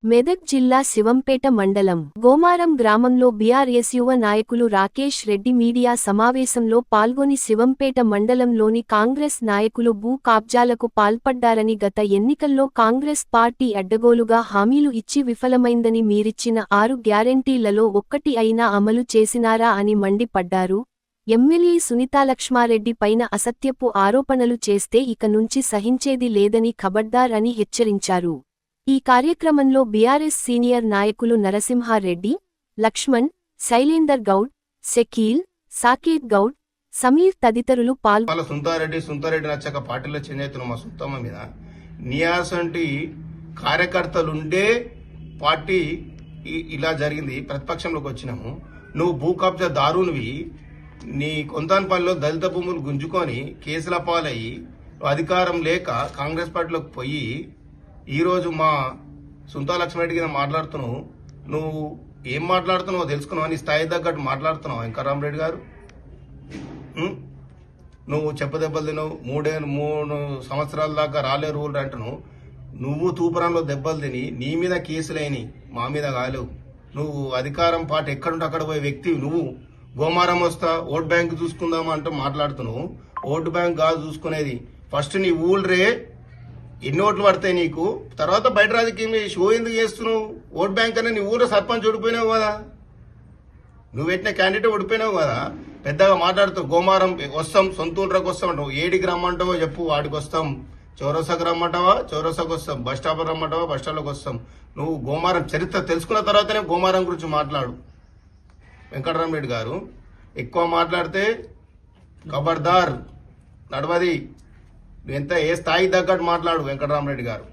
మెదక్ జిల్లా శివంపేట మండలం గోమారం గ్రామంలో బీఆర్ఎస్ యువ నాయకులు రాకేష్ రెడ్డి మీడియా సమావేశంలో పాల్గొని శివంపేట మండలంలోని కాంగ్రెస్ నాయకులు భూ కబ్జాలకు పాల్పడ్డారని గత ఎన్నికల్లో కాంగ్రెస్ పార్టీ అడ్డగోలుగా హామీలు ఇచ్చి విఫలమైందని మీరిచ్చిన 6 గ్యారెంటీలలో ఒక్కటి అయినా అమలు చేసినారా అని మండిపడ్డారు. ఎమ్మెల్యే సునీతాలక్ష్మారెడ్డి పైన అసత్యపు ఆరోపణలు చేస్తే ఇక నుంచి సహించేది లేదని ఖబర్దార్ అని హెచ్చరించారు. ఈ కార్యక్రమంలో బీఆర్ఎస్ సీనియర్ నాయకులు నరసింహారెడ్డి, లక్ష్మణ్, శైలేందర్ గౌడ్, షకీల్, సాకేత్ గౌడ్, సమీర్ తదితరులు పాల్గొన్నారు. సుంతారెడ్డి నచ్చక పార్టీలో చేనేతున్న మా సుత్తమ్మ మీద నియాసంటి కార్యకర్తలుండే పార్టీ ఇలా జరిగింది. ప్రతిపక్షంలోకి వచ్చినాము. నువ్వు భూ కబ్జా దారునివి, నీ కొంతాన్పల్లిలో దళిత భూములు గుంజుకొని కేసుల పాలయ్యి అధికారం లేక కాంగ్రెస్ పార్టీలోకి పోయి ఈరోజు మా సుంతాలక్ష్మారెడ్డి కింద మాట్లాడుతున్నావు. నువ్వు ఏం మాట్లాడుతున్నావో తెలుసుకున్నావు, నీ స్థాయి తగ్గట్టు మాట్లాడుతున్నావు. వెంకటరామరెడ్డి గారు, నువ్వు చెప్పదెబ్బలు తినవు. 3 సంవత్సరాల దాకా రాలే రూల్ అంటున్నావు. నువ్వు తూపురంలో దెబ్బలు తిని నీ మీద కేసులేని, మా మీద కాలేవు. నువ్వు అధికారం పార్టీ ఎక్కడుంటే అక్కడ పోయే వ్యక్తి. నువ్వు గోమారం వస్తా ఓట్ బ్యాంక్ చూసుకుందామా అంటూ మాట్లాడుతున్నావు. ఓటు బ్యాంక్ కాదు చూసుకునేది. ఫస్ట్ నీ ఊళ్ళే ఎన్ని ఓట్లు పడతాయి నీకు, తర్వాత బయట రాజకీయం షో ఎందుకు చేస్తున్నావు? ఓట్ బ్యాంక్ అనే నీ ఊళ్ళో సర్పంచ్ ఓడిపోయినావు కదా, నువ్వు పెట్టిన క్యాండిడేట్ ఓడిపోయినావు కదా. పెద్దగా మాట్లాడుతావు. గోమారం వస్తాం, సొంత ఊళ్ళకి వస్తాం అంటావు. ఏడికి రమ్మంటావో చెప్పు, వాడికి వస్తాం. చౌరసాకు రమ్మంటావా, చౌరసాకు వస్తాం. బస్ స్టాప్ రమ్మంటావా, బస్ స్టాప్లోకి వస్తాం. నువ్వు గోమారం చరిత్ర తెలుసుకున్న తర్వాతనే గోమారం గురించి మాట్లాడు. వెంకటరామరెడ్డి గారు ఎక్కువ మాట్లాడితే ఖబర్దార్, నడవది. ఎంత ఏ స్థాయి తగ్గట్టు మాట్లాడు వెంకటరామరెడ్డి గారు.